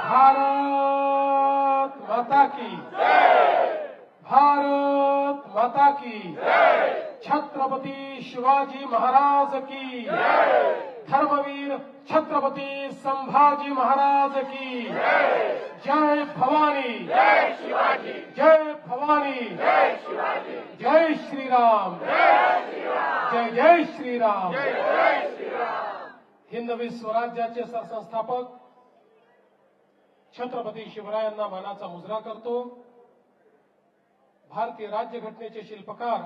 भारत माता की भारत माता की छत्रपती शिवाजी महाराज की धर्मवीर छत्रपती संभाजी महाराज की जय भवानी जय शिवाजी जय भवानी जय शिवाजी जय श्रीराम जय श्रीराम जय जय श्रीराम जय जय श्रीराम। हिंदवी स्वराज्याचे सरसंस्थापक छत्रपती शिवरायांना मानाचा मुजरा करतो। भारतीय राज्यघटनेचे शिल्पकार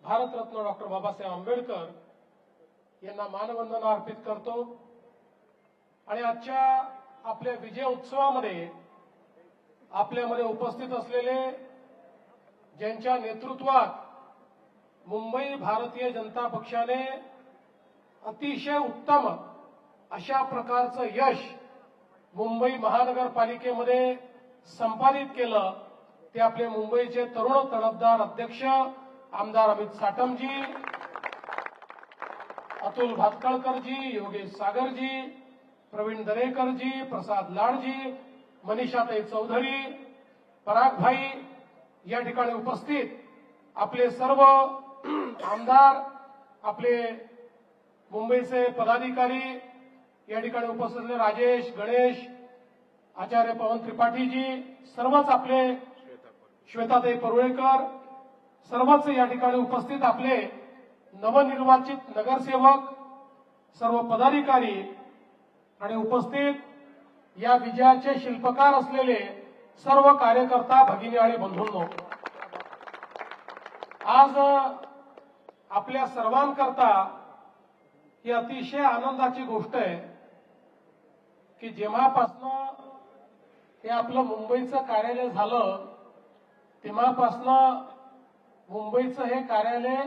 भारतरत्न डॉक्टर बाबासाहेब आंबेडकर यांना मानवंदना अर्पित करतो आणि आजच्या आपल्या विजय उत्सवामध्ये आपल्यामध्ये उपस्थित असलेले ज्यांच्या नेतृत्वात मुंबई भारतीय जनता पक्षाने अतिशय उत्तम अशा प्रकारचं यश मुंबई महानगरपालिकेमध्ये संपादित केलं ते आपले मुंबईचे तरुण तडफदार अध्यक्ष आमदार अमित साटमजी, अतुल भातखळकरजी, योगेश सागरजी, प्रवीण दरेकरजी, प्रसाद लाडजी, मनीषाताई चौधरी, परागभाई या ठिकाणी उपस्थित आपले सर्व आमदार, आपले मुंबईचे पदाधिकारी या ठिकाणी उपस्थित राजेश, गणेश, आचार्य पवन त्रिपाठीजी, सर्वच आपले श्वेताताई परुळेकर, सर्वच या ठिकाणी उपस्थित आपले नवनिर्वाचित नगरसेवक, सर्व पदाधिकारी आणि उपस्थित या विजयाचे शिल्पकार असलेले सर्व कार्यकर्ता भगिनी आणि बंधूंनो, आज आपल्या सर्वांकरता ही अतिशय आनंदाची गोष्ट आहे की जेव्हापासनं हे आपलं मुंबईचं कार्यालय झालं तेव्हापासनं मुंबईचं हे कार्यालय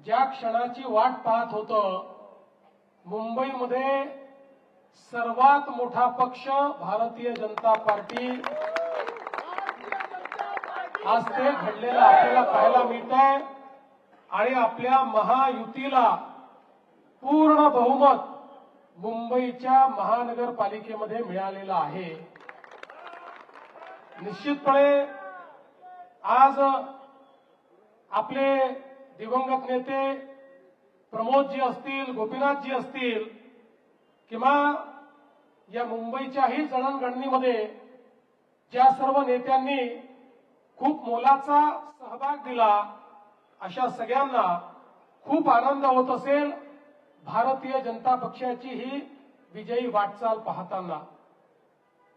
ज्या क्षणाची वाट पाहत होतं, मुंबईमध्ये सर्वात मोठा पक्ष भारतीय जनता पार्टी आज ते घडलेलं आपल्याला पाहायला मिळत आहे आणि आपल्या महायुतीला पूर्ण बहुमत मुंबईच्या महानगरपालिकेमध्ये मिळालेलं आहे। निश्चितपणे आज आपले दिवंगत नेते प्रमोदजी असतील, गोपीनाथजी असतील किंवा या मुंबईच्याही जडणघडणीमध्ये ज्या सर्व नेत्यांनी खूप मोलाचा सहभाग दिला, अशा सगळ्यांना खूप आनंद होत असेल भारतीय जनता पक्षाची ही विजयी वाटचाल पाहताना।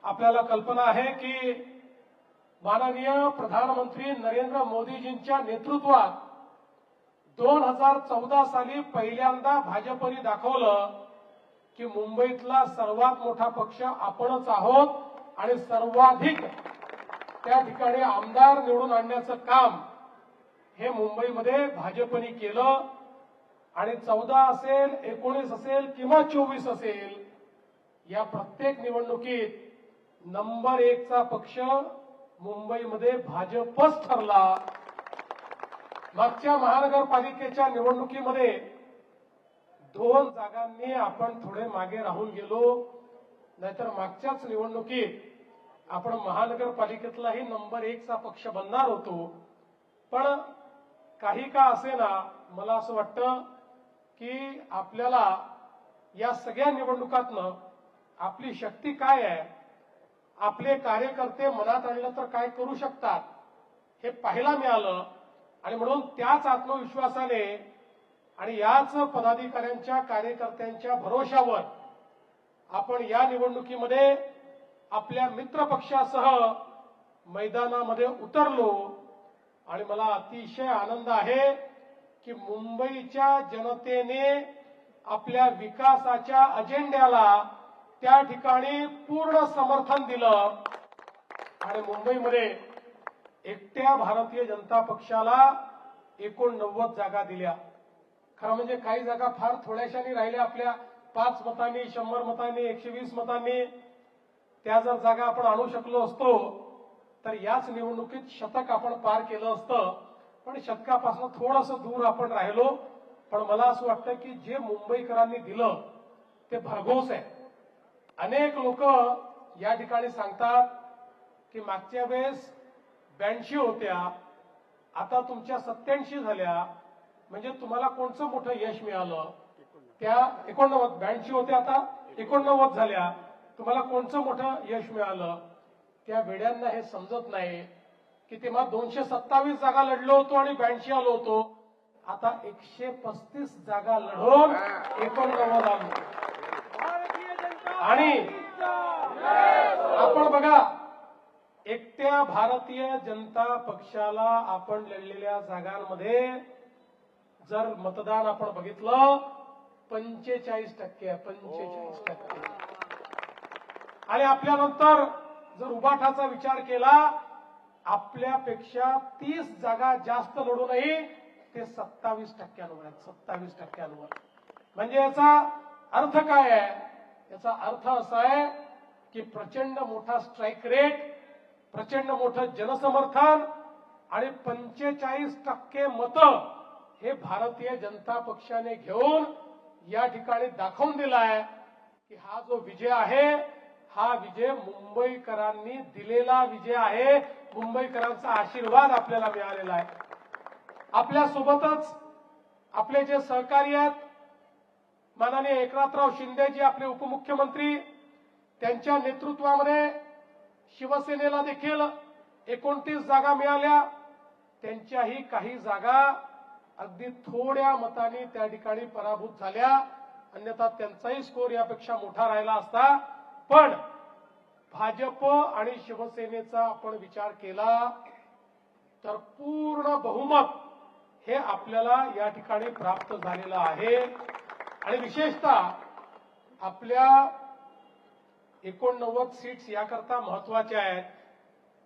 आपल्याला कल्पना आहे की माननीय प्रधानमंत्री नरेंद्र मोदीजींच्या नेतृत्वात 2014 साली पहिल्यांदा भाजपने दाखवलं की मुंबईतला सर्वात मोठा पक्ष आपणच आहोत आणि सर्वाधिक त्या ठिकाणी आमदार निवडून आणण्याचं काम हे मुंबईमध्ये भाजपने केलं आणि 14 असेल, 19 असेल किंवा 24 असेल, या प्रत्येक निवडणुकीत नंबर 1 चा पक्ष मुंबईमध्ये भाजपच ठरला। मागच्या महानगरपालिकेच्या निवडणुकीमध्ये 2 जागांनी आपण थोडे मागे राहून गेलो, नाहीतर मागच्याच निवडणुकीत आपण महानगरपालिकेतलाही नंबर 1 चा पक्ष बनणार होतो। पण काही का असेना, मला असं वाटतं की आपल्याला या सगळ्या निवडणुकातनं आपली शक्ती काय आहे, आपले कार्यकर्ते मनात आणलं तर काय करू शकतात हे पाहायला मिळालं आणि म्हणून त्याच आत्मविश्वासाने आणि याच पदाधिकाऱ्यांच्या कार्यकर्त्यांच्या भरोशावर आपण या निवडणुकीमध्ये आपल्या मित्रपक्षासह मैदानामध्ये उतरलो आणि मला अतिशय आनंद आहे की मुंबईच्या जनतेने आपल्या विकासाच्या अजेंड्याला त्या ठिकाणी पूर्ण समर्थन दिलं आणि मुंबईमध्ये एकट्या भारतीय जनता पक्षाला 89 जागा दिल्या। खरं म्हणजे काही जागा फार थोड्याशानी राहिल्या, आपल्या 5 मतांनी, 100 मतांनी, 120 मतांनी। त्या जर जागा आपण आणू शकलो असतो तर याच निवडणुकीत शतक आपण पार केलं असतं, पण शतकापासून थोडंसं दूर आपण राहिलो। पण मला असं वाटतं की जे मुंबईकरांनी दिलं ते भरघोस आहे। अनेक लोक या ठिकाणी सांगतात की मागच्या वेळेस 82 होत्या, आता तुमच्या 87 झाल्या, म्हणजे तुम्हाला कोणचं मोठं यश मिळालं? त्या 89, 82 होत्या आता 89 झाल्या, तुम्हाला कोणचं मोठं यश मिळालं? त्या वेड्यांना हे समजत नाही की तेव्हा 227 जागा लढलो होतो आणि 82 आलो होतो, आता 135 जागा लढून 89 आलो. आणि आपण बघा, एकट्या भारतीय जनता पक्षाला आपण लढलेल्या जागांमध्ये जर मतदान आपण बघितलं 45% आहे, 45%. आणि आपल्यानंतर जर उबाठाचा विचार केला, आपल्यापेक्षा 30 जागा जास्त लढूनही ते 27%वर आहेत, 27%वर. म्हणजे याचा अर्थ काय आहे? याचा अर्थ असा आहे की प्रचंड मोठा स्ट्राईक रेट, प्रचंड मोठं जनसमर्थन आणि 45% मतं हे भारतीय जनता पक्षाने घेऊन या ठिकाणी दाखवून दिलाय की हा जो विजय आहे, हा विजय मुंबईकरांनी दिलेला विजय आहे. मुंबईकरांचा आशीर्वाद आपल्याला मिळालेला आहे. आपल्यासोबतच आपले जे सहकारी आहेत, माननीय एकनाथराव शिंदेजी आपले उपमुख्यमंत्री, त्यांच्या नेतृत्वामध्ये शिवसेनेला देखील 29 जागा मिळाल्या. त्यांच्याही काही जागा अगदी थोड्या मतांनी त्या ठिकाणी पराभूत झाल्या, अन्यथा त्यांचाही स्कोर यापेक्षा मोठा राहिला असता. पण भाजप आणि शिवसेनेचा आपण विचार केला तर पूर्ण बहुमत हे आपल्याला या ठिकाणी प्राप्त झालेलं आहे. आणि विशेषतः आपल्या 89 सीट्स याकरता महत्वाच्या आहेत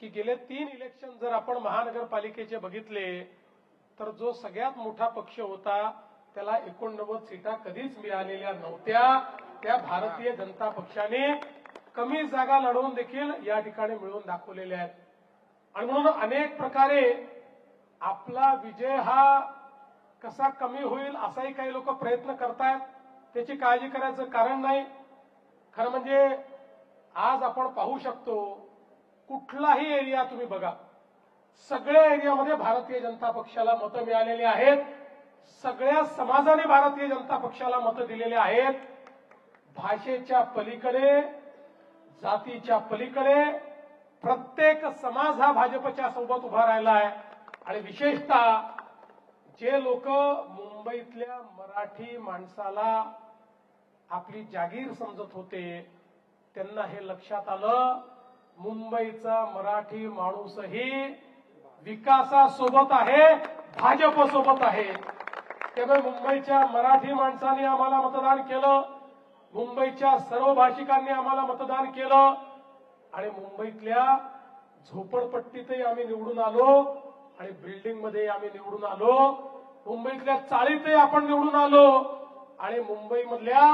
की गेले 3 इलेक्शन जर आपण महानगरपालिकेचे बघितले तर जो सगळ्यात मोठा पक्ष होता त्याला 89 सीटा कधीच मिळालेल्या नव्हत्या. त्या भारतीय जनता पक्षाने कमी जागा लढवून देखील या ठिकाणी मिळवून दाखवलेल्या आहेत. आणि म्हणून अनेक प्रकारे आपला विजय हा कसा कमी होईल असाही काही लोक प्रयत्न करतायत. त्याची काळजी करायचं कारण नाही. खरं म्हणजे आज आपण पाहू शकतो, कुठलाही एरिया तुम्ही बघा, सगळ्या एरियामध्ये भारतीय जनता पक्षाला मतं मिळालेली आहेत. सगळ्या समाजाने भारतीय जनता पक्षाला मतं दिलेली आहेत. भाषेच्या पलीकडे, जातीच्या पलीकडे प्रत्येक समाज हा भाजपच्या सोबत उभा राहिला आहे. आणि विशेषतः जे लोक मुंबईतल्या मराठी माणसाला आपली जागीर समजत होते, त्यांना हे लक्षात आलं, मुंबईचा मराठी माणूसही विकासासोबत आहे, भाजपसोबत आहे. त्यामुळे मुंबईच्या मराठी माणसांनी आम्हाला मतदान केलं, मुंबईच्या सर्व भाषिकांनी आम्हाला मतदान केलं आणि मुंबईतल्या झोपडपट्टीतही आम्ही निवडून आलो आणि बिल्डिंगमध्ये आम्ही निवडून आलो. मुंबईतल्या चाळीतही आपण निवडून आलो आणि मुंबईमधल्या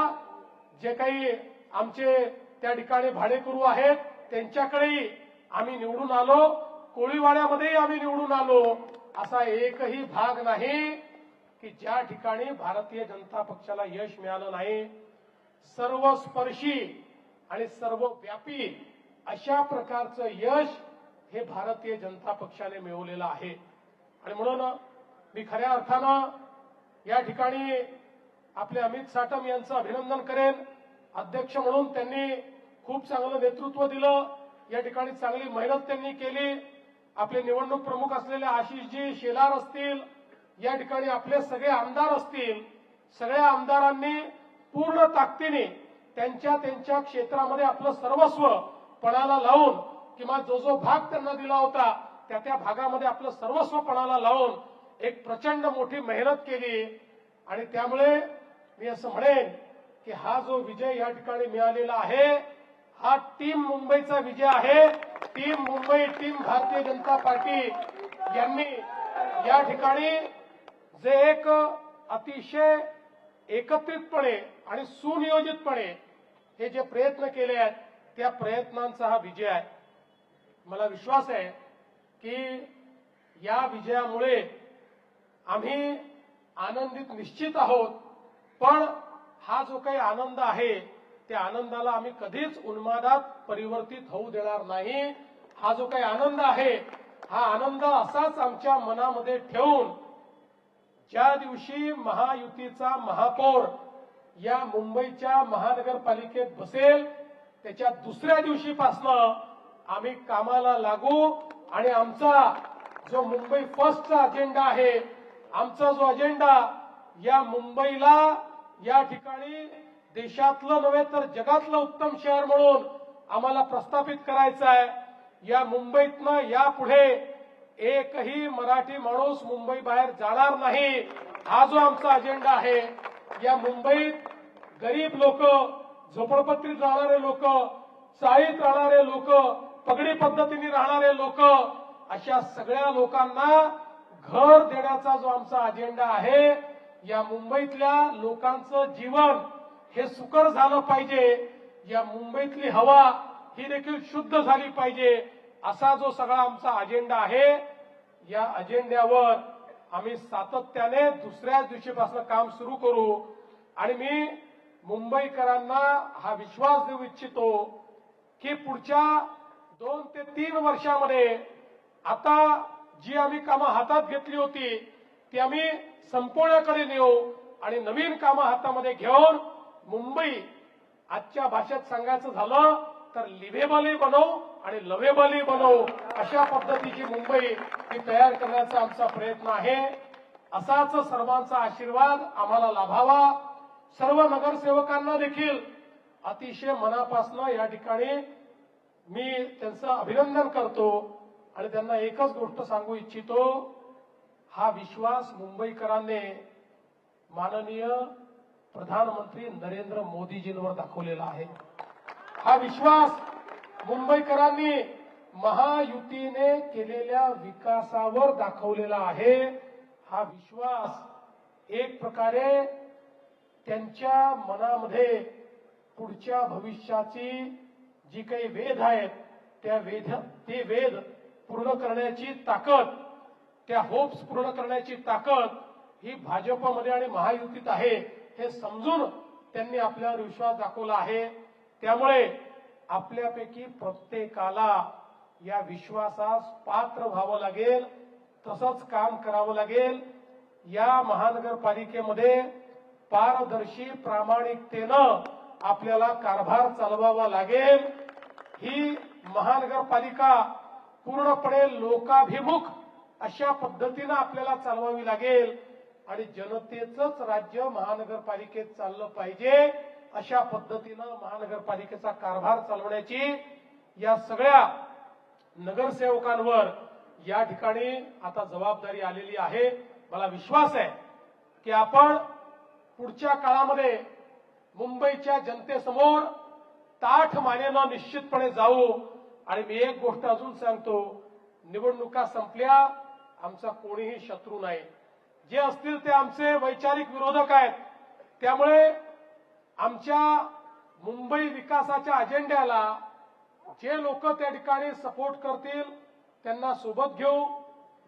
जे काही आमचे त्या ठिकाणी भाडेकरू आहेत त्यांच्याकडेही आम्ही निवडून आलो. कोळीवाड्यामध्येही आम्ही निवडून आलो. असा एकही भाग नाही की ज्या ठिकाणी भारतीय जनता पक्षाला यश मिळालं नाही. सर्वस्पर्शी आणि सर्वव्यापी अशा प्रकारचं यश हे भारतीय जनता पक्षाने मिळवलेलं आहे. आणि म्हणून मी खऱ्या अर्थानं या ठिकाणी आपले अमित साटम यांचं अभिनंदन करेन. अध्यक्ष म्हणून त्यांनी खूप चांगलं नेतृत्व दिलं. या ठिकाणी चांगली मेहनत त्यांनी केली. आपले निवडणूक प्रमुख असलेले आशिषजी शेलार असतील, या ठिकाणी आपले सगळे आमदार असतील, सगळ्या आमदारांनी पूर्ण ताकदीने त्यांच्या त्यांच्या क्षेत्रामध्ये आपलं सर्वस्व पणाला लावून किंवा जो जो भाग त्यांना दिला होता त्या त्या भागामध्ये आपलं सर्वस्व पणाला लावून एक प्रचंड मोठी मेहनत केली. आणि त्यामुळे मी असं म्हणेन की हा जो विजय या ठिकाणी मिळालेला आहे हा टीम मुंबईचा विजय आहे. Team Mumbai, team Bharatiya Janata party यांनी या ठिकाणी जे एक अतिशय एकत्रितपणे आणि सुनियोजितपणे हे जे प्रयत्न केले आहेत त्या प्रयत्नांचा हा विजय आहे. मला विश्वास आहे की या विजयामुळे आम्ही आनंदित निश्चित आहोत. पण हा जो काही आनंद आहे त्या आनंदाला आम्ही कधीच उन्मादात परिवर्तित होऊ देणार नाही. हा जो काही आनंद आहे हा आनंद असाच आमच्या मनामध्ये ठेवून ज्या दिवशी महायुतीचा महापौर या मुंबईच्या महानगरपालिकेत बसेल त्याच्या दुसऱ्या दिवशीपासनं आम्ही कामाला लागू आणि आमचा जो मुंबई फर्स्टचा अजेंडा आहे, आमचा जो अजेंडा या मुंबईला या ठिकाणी देशातलं नव्हे तर जगातलं उत्तम शहर म्हणून आम्हाला प्रस्थापित करायचं आहे. या मुंबईतनं यापुढे एकही मराठी माणूस मुंबई बाहेर जाणार नाही, हा जो आमचा अजेंडा आहे. या मुंबईत गरीब लोक, झोपडपट्टीत राहणारे लोक, चाळीत राहणारे लोक, पगडी पद्धतीने राहणारे लोक, अशा सगळ्या लोकांना घर देण्याचा जो आमचा अजेंडा आहे. या मुंबईतल्या लोकांचं जीवन हे सुकर झालं पाहिजे, या मुंबईतली हवा ही देखील शुद्ध झाली पाहिजे, असा जो सगळा आमचा अजेंडा आहे. या अजेंड्यावर आम्ही सातत्याने दुसऱ्याच दिवशीपासून काम सुरू करू आणि मी मुंबईकरांना हा विश्वास देऊ इच्छितो की पुढच्या 2 ते 3 वर्षामध्ये आता जी आम्ही कामं हातात घेतली होती ती आम्ही संपवण्याकडे नेऊ आणि नवीन कामं हातामध्ये घेऊन मुंबई आजच्या भाषेत सांगायचं झालं तर लिव्हेबलही बनवू आणि लव्हेबलही बनवू, अशा पद्धतीची मुंबई ही तयार करण्याचा आमचा प्रयत्न आहे. असाच सर्वांचा आशीर्वाद आम्हाला लाभावा. सर्व नगरसेवकांना देखील अतिशय मनापासून या ठिकाणी मी त्यांचं अभिनंदन करतो आणि त्यांना एकच गोष्ट सांगू इच्छितो, हा विश्वास मुंबईकरांनी माननीय प्रधानमंत्री नरेंद्र मोदीजींवर दाखवलेला आहे. हा विश्वास मुंबईकरांनी महायुतीने केलेल्या विकासावर दाखवलेला आहे. हा विश्वास एक प्रकारे त्यांच्या मनामध्ये पुढच्या भविष्याची जी काही वेध आहेत ते वेध पूर्ण करण्याची ताकद, त्या होप्स पूर्ण करण्याची ताकद ही भाजपमध्ये आणि महायुतीत आहे हे समजून त्यांनी आपल्यावर विश्वास दाखवला आहे. त्यामुळे आपल्यापैकी प्रत्येकाला या विश्वासास पात्र व्हावं लागेल, तसंच काम करावं लागेल. या महानगरपालिकेमध्ये पारदर्शी प्रामाणिकतेनं आपल्याला कारभार चालवावा लागेल. ही महानगरपालिका पूर्णपणे लोकाभिमुख अशा पद्धतीनं आपल्याला चालवावी लागेल आणि जनतेचंच राज्य महानगरपालिकेत चाललं पाहिजे अशा पद्धतीनं महानगरपालिकेचा कारभार चालवण्याची या सगळ्या नगरसेवकांवर या ठिकाणी आता जबाबदारी आलेली आहे. मला विश्वास आहे की आपण पुढच्या काळामध्ये मुंबईच्या जनतेसमोर ताठ मानेनं निश्चितपणे जाऊ. आणि मी एक गोष्ट अजून सांगतो, निवडणुका संपल्या, आमचा कोणीही शत्रू नाही. जे असतील ते आमचे वैचारिक विरोधक आहेत. त्यामुळे आमच्या मुंबई विकासाच्या अजेंड्याला जे लोक त्या ठिकाणी सपोर्ट करतील त्यांना सोबत घेऊ,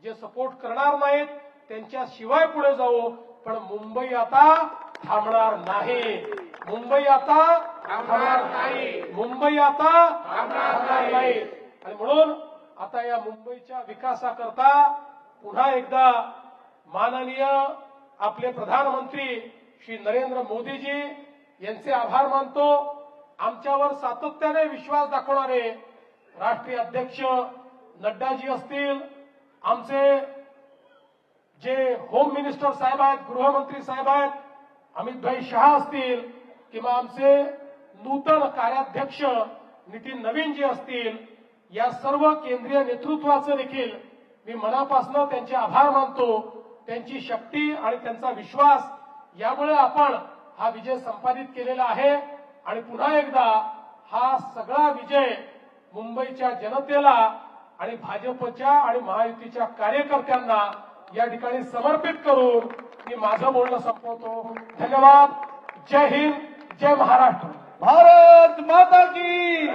जे सपोर्ट करणार नाहीत त्यांच्याशिवाय पुढे जाऊ. पण मुंबई आता थांबणार नाही, मुंबई आता थांबणार नाही, मुंबई आता थांबणार नाही. आणि म्हणून आता या मुंबईच्या विकासाकरता पुन्हा एकदा माननीय आपले प्रधानमंत्री श्री नरेंद्र मोदीजी यांचे आभार मानतो. आमच्यावर सातत्याने विश्वास दाखवणारे राष्ट्रीय अध्यक्ष नड्डाजी असतील, आमचे जे होम मिनिस्टर साहेब आहेत, गृहमंत्री साहेब आहेत, अमितभाई शहा असतील, किंवा आमचे नूतन कार्याध्यक्ष नितीन नवीनजी असतील, या सर्व केंद्रीय नेतृत्वाचं देखील मी मनापासून त्यांचे आभार मानतो. त्यांची शक्ती आणि त्यांचा विश्वास यामुळे आपण हा विजय संपादित केलेला आहे. आणि पुन्हा एकदा हा सगळा विजय मुंबईच्या जनतेला आणि भाजपच्या आणि महायुतीच्या कार्यकर्त्यांना या ठिकाणी समर्पित करून मी माझं बोलणं संपवतो. धन्यवाद. जय हिंद, जय महाराष्ट्र. भारत माता की